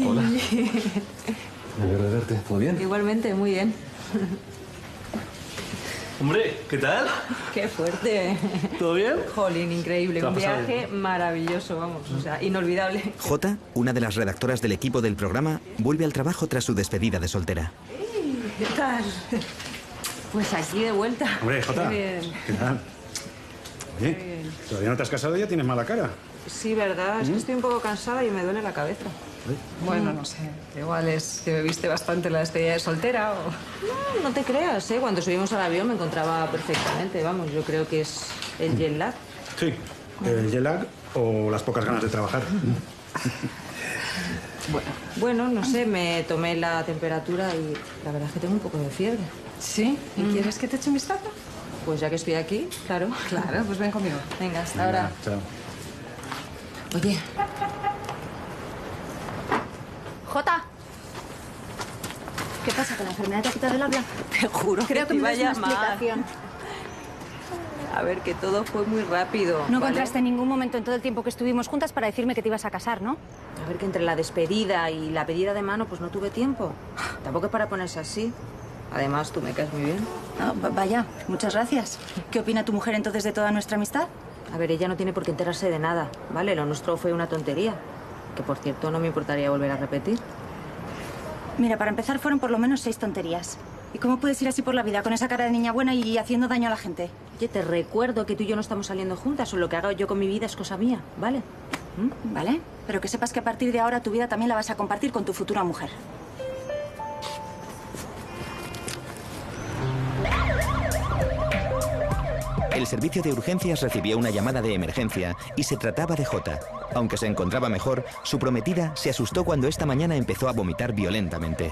Hola. Me alegro de verte. ¿Todo bien? Igualmente, muy bien. Hombre, ¿qué tal? Qué fuerte. ¿Todo bien? Jolín, increíble. ¿Te Un ha pasado viaje maravilloso, vamos. O sea, inolvidable. Jota, una de las redactoras del equipo del programa, vuelve al trabajo tras su despedida de soltera. ¿Qué tal? Pues aquí de vuelta. Hombre, Jota, Qué bien. ¿qué tal? Oye, ¿todavía no te has casado y ya tienes mala cara? Sí, verdad. Es que estoy un poco cansada y me duele la cabeza. Bueno, no sé. Igual es que me viste bastante la despedida de soltera o... No te creas, ¿eh? Cuando subimos al avión me encontraba perfectamente. Vamos, yo creo que es el jet lag. Sí, el jet lag o las pocas ganas de trabajar. Bueno, no sé, me tomé la temperatura y la verdad es que tengo un poco de fiebre. ¿Sí? ¿Y quieres que te eche un vistazo? Pues ya que estoy aquí, claro. Claro, pues ven conmigo. Venga, hasta ahora. Chao. Oye, Jota. ¿Qué pasa? ¿Que la enfermedad te ha quitado el habla? te juro Creo que te me iba a das una llamar. explicación. A ver, que todo fue muy rápido. No ¿vale? encontraste ningún momento en todo el tiempo que estuvimos juntas para decirme que te ibas a casar, ¿no? A ver, que entre la despedida y la pedida de mano, pues no tuve tiempo. Tampoco es para ponerse así. Además, tú me caes muy bien. No, vaya, muchas gracias. ¿Qué opina tu mujer entonces de toda nuestra amistad? A ver, ella no tiene por qué enterarse de nada, ¿vale? Lo nuestro fue una tontería. Que, por cierto, no me importaría volver a repetir. Mira, para empezar fueron por lo menos 6 tonterías. ¿Y cómo puedes ir así por la vida con esa cara de niña buena y haciendo daño a la gente? Oye, te recuerdo que tú y yo no estamos saliendo juntas, o lo que haga yo con mi vida es cosa mía, ¿vale? ¿Vale? Pero que sepas que a partir de ahora tu vida también la vas a compartir con tu futura mujer. El servicio de urgencias recibió una llamada de emergencia y se trataba de Jota. Aunque se encontraba mejor, su prometida se asustó cuando esta mañana empezó a vomitar violentamente.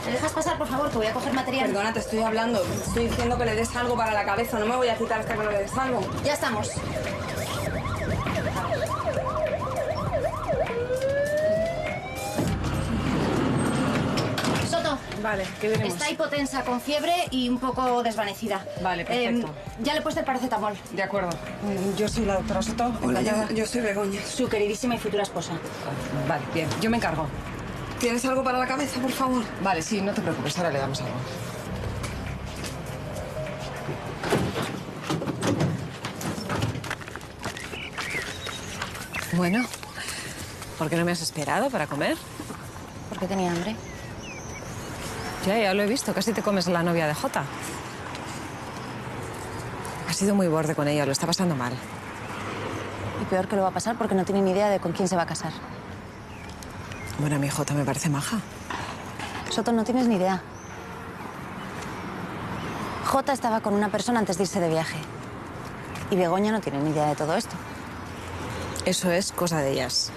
¿Me dejas pasar, por favor, que voy a coger material? Perdona, te estoy hablando. Te estoy diciendo que le des algo para la cabeza. No me voy a quitar hasta que no le des algo. Ya estamos. Soto. Vale, ¿qué veremos? Está hipotensa, con fiebre y un poco desvanecida. Vale, perfecto. Ya le he puesto el paracetamol. De acuerdo. Yo soy la doctora Soto. Hola, yo soy Begoña. Su queridísima y futura esposa. Vale, bien. Yo me encargo. ¿Tienes algo para la cabeza, por favor? Vale, sí, no te preocupes. Ahora le damos algo. Bueno, ¿por qué no me has esperado para comer? Porque tenía hambre. Ya lo he visto. Casi te comes a la novia de Jota. Ha sido muy borde con ella. Lo está pasando mal. Y peor que lo va a pasar porque no tiene ni idea de con quién se va a casar. Bueno, a mi Jota me parece maja. Soto, no tienes ni idea. Jota estaba con una persona antes de irse de viaje. Y Begoña no tiene ni idea de todo esto. Eso es cosa de ellas.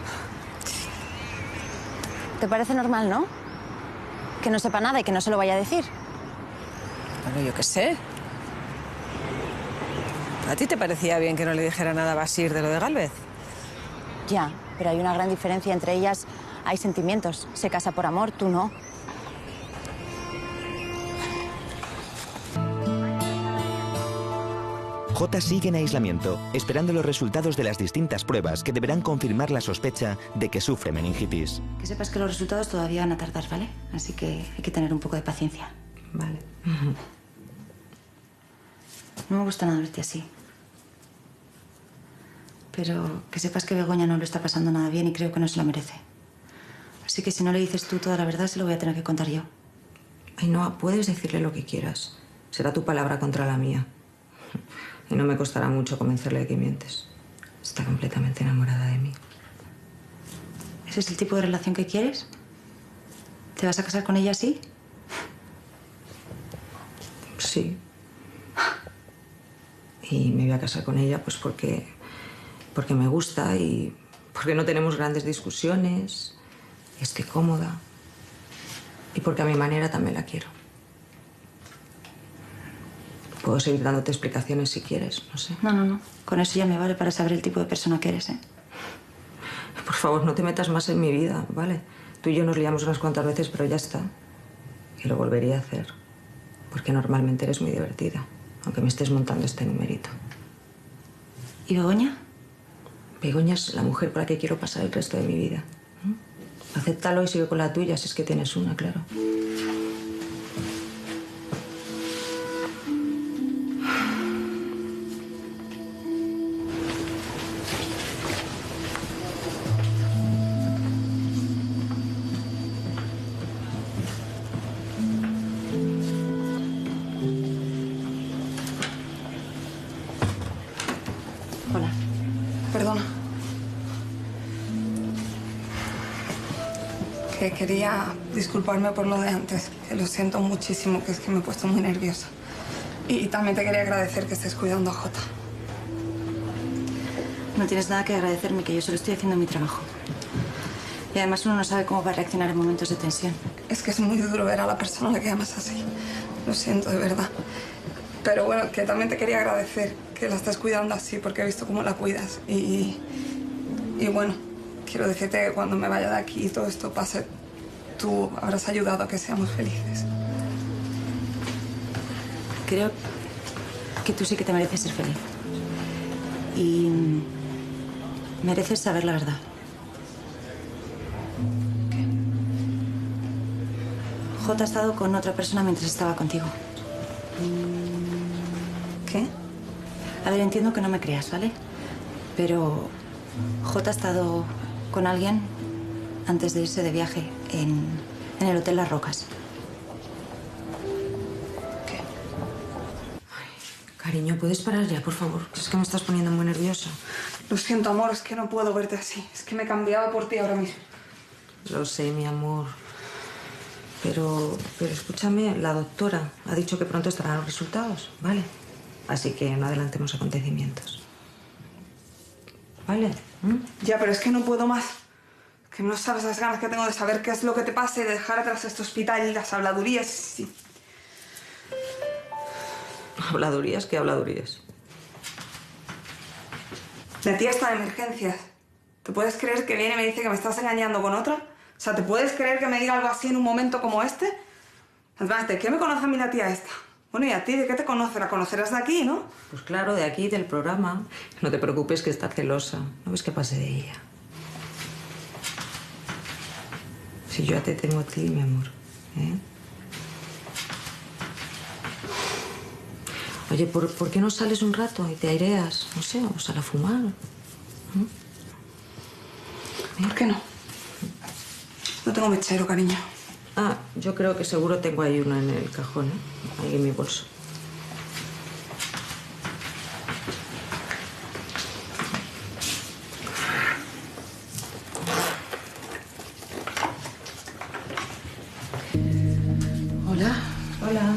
¿Te parece normal, no? Que no sepa nada y que no se lo vaya a decir. Bueno, yo qué sé. ¿A ti te parecía bien que no le dijera nada a Basir de lo de Gálvez? Ya, pero hay una gran diferencia entre ellas. Hay sentimientos. Se casa por amor, tú no. Jota sigue en aislamiento, esperando los resultados de las distintas pruebas que deberán confirmar la sospecha de que sufre meningitis. Que sepas que los resultados todavía van a tardar, ¿vale? Así que hay que tener un poco de paciencia. Vale. No me gusta nada verte así. Pero que sepas que Begoña no lo está pasando nada bien y creo que no se lo merece. Así que si no le dices tú toda la verdad, se lo voy a tener que contar yo. Ainhoa, puedes decirle lo que quieras. Será tu palabra contra la mía. Y no me costará mucho convencerle de que mientes. Está completamente enamorada de mí. ¿Ese es el tipo de relación que quieres? ¿Te vas a casar con ella así? Sí. Y me voy a casar con ella pues porque me gusta y porque no tenemos grandes discusiones. Y estoy cómoda. Y porque a mi manera también la quiero. Puedo seguir dándote explicaciones si quieres, no sé. No. Con eso ya me vale para saber el tipo de persona que eres, ¿eh? Por favor, no te metas más en mi vida, ¿vale? Tú y yo nos liamos unas cuantas veces, pero ya está. Y lo volvería a hacer. Porque normalmente eres muy divertida. Aunque me estés montando este numerito. ¿Y Begoña? Begoña es la mujer con la que quiero pasar el resto de mi vida. Acéptalo y sigue con la tuya, si es que tienes una, claro. Hola. Perdona. Que quería disculparme por lo de antes. Que lo siento muchísimo, que es que me he puesto muy nerviosa. Y también te quería agradecer que estés cuidando a Jota. No tienes nada que agradecerme, que yo solo estoy haciendo mi trabajo. Y además uno no sabe cómo va a reaccionar en momentos de tensión. Es que es muy duro ver a la persona a la que amas así. Lo siento, de verdad. Pero bueno, que también te quería agradecer que la estés cuidando así, porque he visto cómo la cuidas. Y bueno, quiero decirte que cuando me vaya de aquí y todo esto pase, tú habrás ayudado a que seamos felices. Creo que tú sí que te mereces ser feliz. Y mereces saber la verdad. ¿Qué? Jota ha estado con otra persona mientras estaba contigo. ¿Qué? A ver, entiendo que no me creas, ¿vale? Pero Jota ha estado con alguien antes de irse de viaje en el Hotel Las Rocas. ¿Qué? Cariño, ¿puedes parar ya, por favor? Es que me estás poniendo muy nerviosa. Lo siento, amor, es que no puedo verte así. Es que me cambiaba por ti ahora mismo. Lo sé, mi amor. Pero escúchame, la doctora ha dicho que pronto estarán los resultados, ¿vale? Así que no adelantemos acontecimientos. ¿Vale? Ya, pero es que no puedo más. Que no sabes las ganas que tengo de saber qué es lo que te pasa y de dejar atrás este hospital y las habladurías. Sí. ¿Habladurías? ¿Qué habladurías? La tía está de emergencias. ¿Te puedes creer que viene y me dice que me estás engañando con otra? O sea, ¿te puedes creer que me diga algo así en un momento como este? Además, ¿de qué me conoce a mí la tía esta? Bueno, ¿y a ti de qué te conoce? La conocerás de aquí, ¿no? Pues claro, de aquí, del programa. No te preocupes, que está celosa. ¿No ves que pase de ella? Si yo ya te tengo a ti, mi amor. ¿Eh? Oye, ¿por qué no sales un rato y te aireas? No sé, vamos a la fumar. ¿Por qué no? No tengo mechero, cariño. Ah, yo creo que seguro tengo ahí una en el cajón, ¿eh? Ahí en mi bolso. Hola. Hola.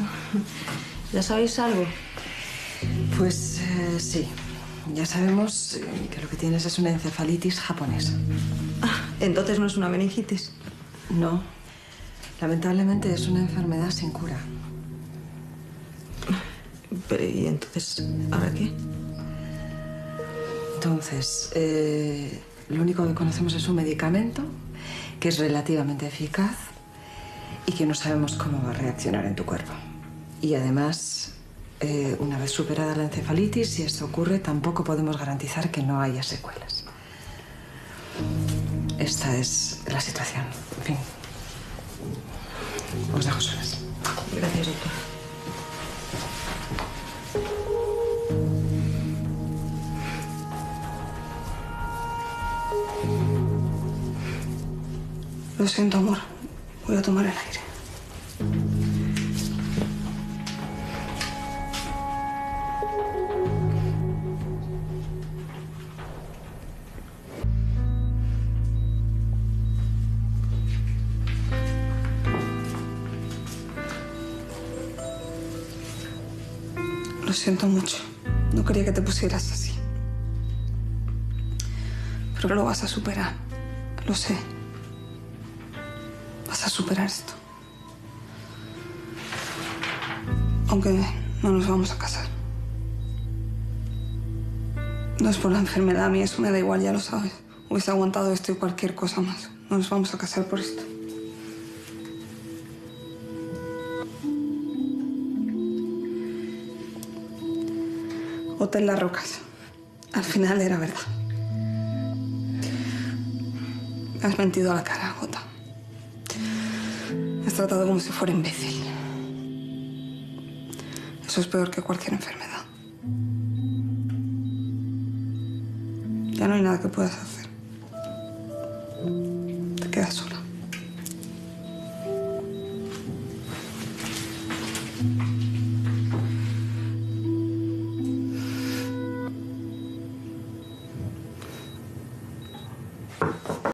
¿Ya sabéis algo? Pues sí. Ya sabemos que lo que tienes es una encefalitis japonesa. Ah, entonces no es una meningitis. No. Lamentablemente es una enfermedad sin cura. Pero, ¿y entonces ahora qué? Entonces, lo único que conocemos es un medicamento que es relativamente eficaz y que no sabemos cómo va a reaccionar en tu cuerpo. Y además, una vez superada la encefalitis, si esto ocurre, tampoco podemos garantizar que no haya secuelas. Esta es la situación. En fin. Os dejo solas. Gracias, doctor. Lo siento, amor. Voy a tomar el aire. Lo siento mucho. No quería que te pusieras así. Pero lo vas a superar. Lo sé. Vas a superar esto. Aunque no nos vamos a casar. No es por la enfermedad, a mí eso me da igual, ya lo sabes. Hubiese aguantado esto y cualquier cosa más. No nos vamos a casar por esto. Hotel Las Rocas. Al final era verdad. Me has mentido a la cara, Jota. Me has tratado como si fuera imbécil. Eso es peor que cualquier enfermedad. Ya no hay nada que puedas hacer. Te quedas sola.